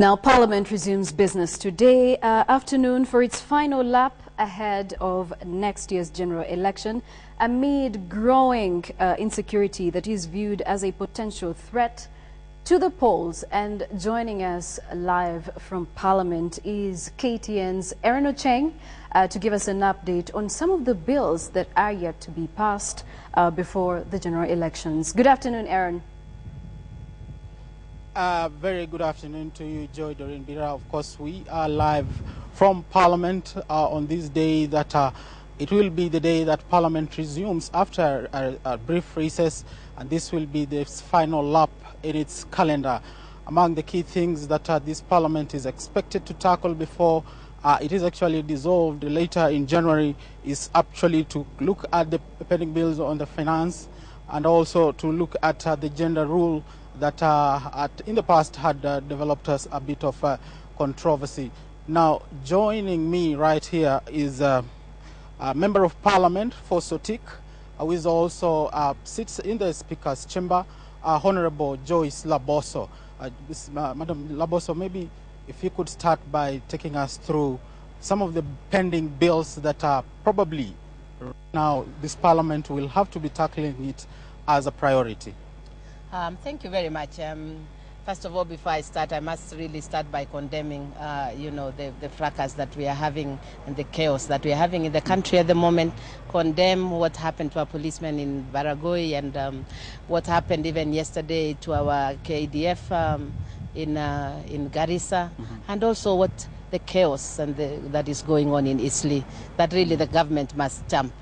Now, Parliament resumes business today afternoon for its final lap ahead of next year's general election amid growing insecurity that is viewed as a potential threat to the polls. And joining us live from Parliament is KTN's Aaron Ocheng to give us an update on some of the bills that are yet to be passed before the general elections. Good afternoon, Aaron. Very good afternoon to you, Joy Doreen Bira. Of course, we are live from Parliament on this day that it will be the day that Parliament resumes after a brief recess, and this will be the final lap in its calendar. Among the key things that this Parliament is expected to tackle before it is actually dissolved later in January is actually to look at the pending bills on the finance and also to look at the gender rule that in the past had developed us a bit of controversy. Now, joining me right here is a Member of Parliament for Sotik, who is also sits in the Speaker's chamber, Honorable Joyce Laboso. Madam Laboso, maybe if you could start by taking us through some of the pending bills that are probably now this Parliament will have to be tackling it as a priority. Thank you very much. First of all, before I start, I must really start by condemning, the fracas that we are having and the chaos that we are having in the country at the moment. Condemn what happened to our policemen in Baragoi and what happened even yesterday to our KDF in Garissa, and also what the chaos and that is going on in Eastleigh. That really the government must jump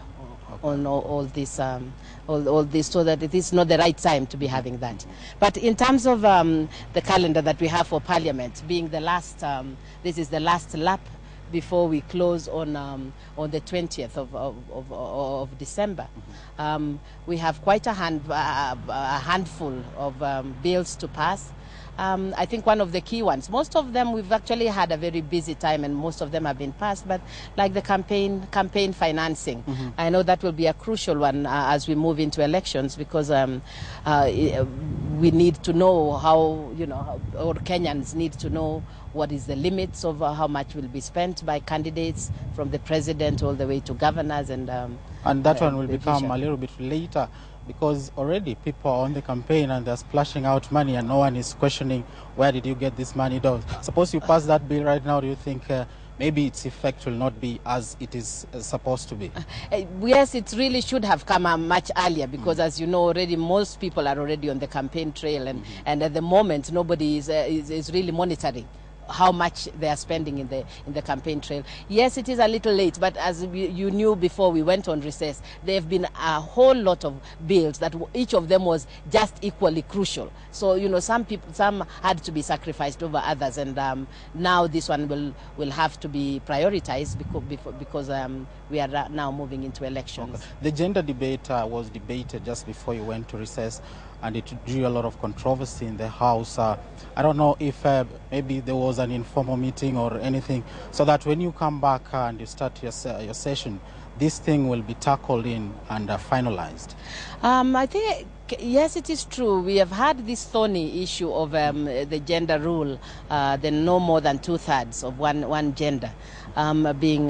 on all this so that it is not the right time to be having that. But in terms of the calendar that we have for Parliament, being the last, this is the last lap before we close on the 20th of December. We have quite a handful of bills to pass. I think one of the key ones, most of them we've actually had a very busy time and most of them have been passed, but like the campaign financing, I know that will be a crucial one as we move into elections, because we need to know how, or Kenyans need to know what is the limits of how much will be spent by candidates from the president all the way to governors. And that one will become a little bit later, because already people are on the campaign and they're splashing out money and no one is questioning where did you get this money done. Suppose you pass that bill right now, do you think maybe its effect will not be as it is supposed to be? Yes, it really should have come much earlier, because as you know already, most people are already on the campaign trail, and at the moment nobody is really monitoring how much they are spending in the campaign trail. Yes, it is a little late, but as you knew before we went on recess, there have been a whole lot of bills that each of them was just equally crucial. So some had to be sacrificed over others, and now this one will have to be prioritized because we are now moving into elections. Okay. The gender debate was debated just before you went to recess, and it drew a lot of controversy in the House. I don't know if maybe there was an informal meeting or anything, so that when you come back and you start your session, this thing will be tackled in and finalized. I think, yes, it is true. We have had this thorny issue of the gender rule, the no more than 2/3 of one gender being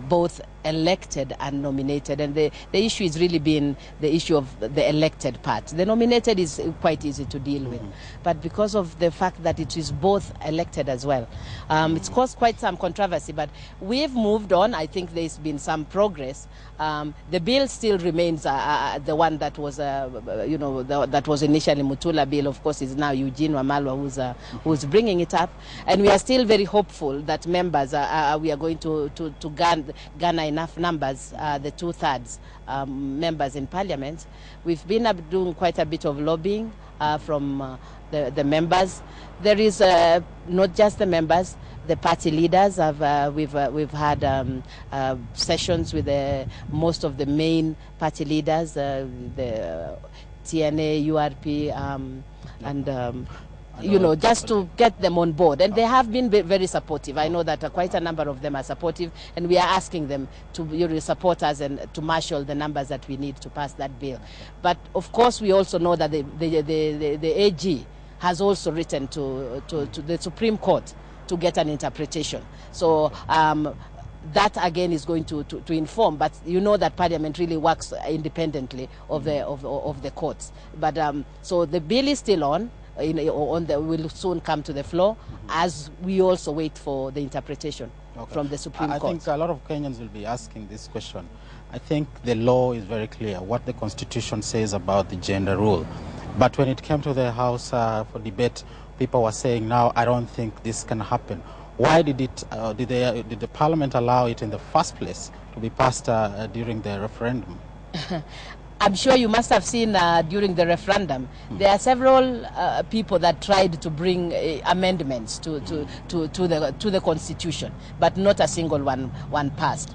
both elected and nominated, and the issue is really been the issue of the elected part. The nominated is quite easy to deal with, but because of the fact that it is both elected as well, it's caused quite some controversy, but we've moved on. I think there's been some progress. The bill still remains the one that was that was initially Mutula bill. Of course, is now Eugene Wamalwa who's bringing it up, and we are still very hopeful that members we are going to garner enough numbers, the 2/3 members in Parliament. We've been doing quite a bit of lobbying from the members. There is not just the members, the party leaders. We've had sessions with most of the main party leaders, the TNA, URP, and just to get them on board. And they have been very supportive. I know that quite a number of them are supportive, and we are asking them to support us and to marshal the numbers that we need to pass that bill. But of course, we also know that the AG has also written to the Supreme Court to get an interpretation. So that again is going to inform, but you know that Parliament really works independently of the courts. But so the bill is still on. Will soon come to the floor, as we also wait for the interpretation from the Supreme Court. I think a lot of Kenyans will be asking this question. I think the law is very clear, what the Constitution says about the gender rule. But when it came to the House for debate, people were saying, now I don't think this can happen. Why did the Parliament allow it in the first place to be passed during the referendum? I'm sure you must have seen during the referendum, there are several people that tried to bring amendments to the Constitution, but not a single one passed.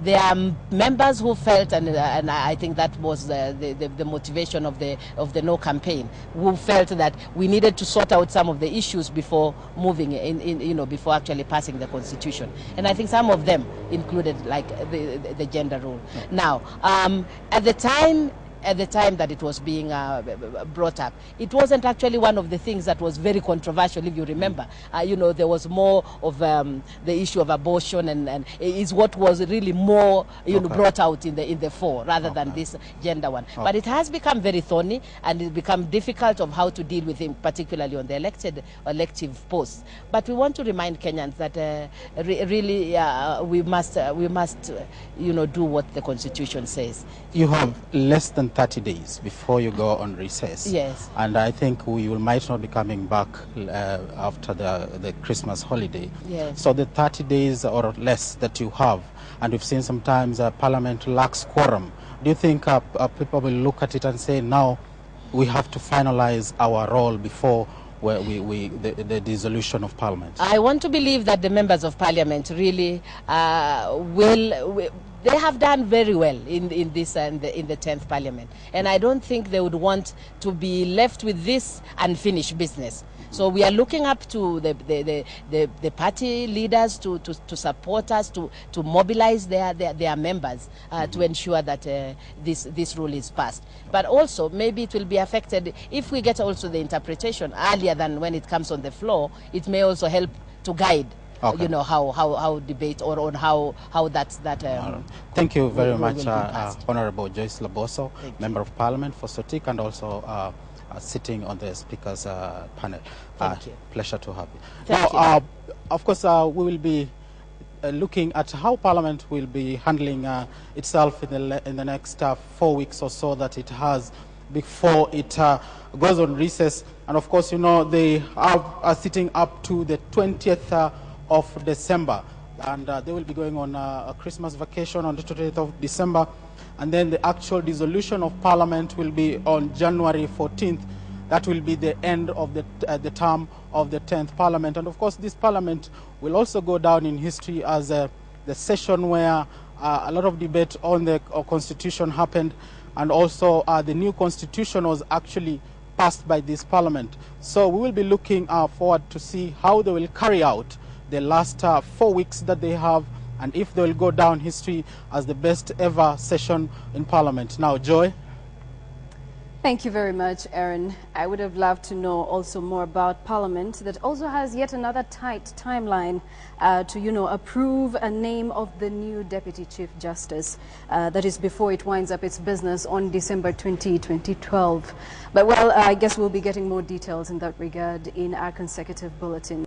There are members who felt, and I think that was the motivation of the No campaign, who felt that we needed to sort out some of the issues before moving before actually passing the Constitution. And I think some of them included like the gender rule. Now, at the time that it was being brought up, it wasn't actually one of the things that was very controversial, if you remember. There was more of the issue of abortion, and is what was really more brought out in the fore, rather than this gender one. But it has become very thorny, and it become difficult of how to deal with him, particularly on the elective posts. But we want to remind Kenyans that really we must do what the Constitution says. You have less than 30 days before you go on recess. Yes. And I think we might not be coming back after the Christmas holiday. Yes. So the 30 days or less that you have, and we've seen sometimes Parliament lacks quorum. Do you think people will look at it and say, now we have to finalize our role before the dissolution of Parliament? I want to believe that the members of Parliament really they have done very well in the 10th Parliament, and I don't think they would want to be left with this unfinished business. So we are looking up to the party leaders to support us, to mobilize their members to ensure that this rule is passed. But also maybe it will be affected if we get also the interpretation earlier than when it comes on the floor. It may also help to guide. Okay. How debate, or on how that Thank you very much, Honorable Joyce Laboso, Member of Parliament for Sotik, and also sitting on the Speaker's panel. Thank you. Pleasure to have you. Thank now, of course, we will be looking at how Parliament will be handling itself in the next 4 weeks or so that it has before it goes on recess. And of course, they are sitting up to the 20th of December, and they will be going on a Christmas vacation on the 20th of December, and then the actual dissolution of Parliament will be on January 14th. That will be the end of the term of the 10th Parliament. And of course, this Parliament will also go down in history as the session where a lot of debate on the Constitution happened, and also the new Constitution was actually passed by this Parliament. So we will be looking forward to see how they will carry out the last 4 weeks that they have, and if they will go down history as the best ever session in Parliament. Now, Joy. Thank you very much, Aaron. I would have loved to know also more about Parliament that also has yet another tight timeline to, approve a name of the new Deputy Chief Justice. That is before it winds up its business on December 20, 2012. But well, I guess we'll be getting more details in that regard in our consecutive bulletin.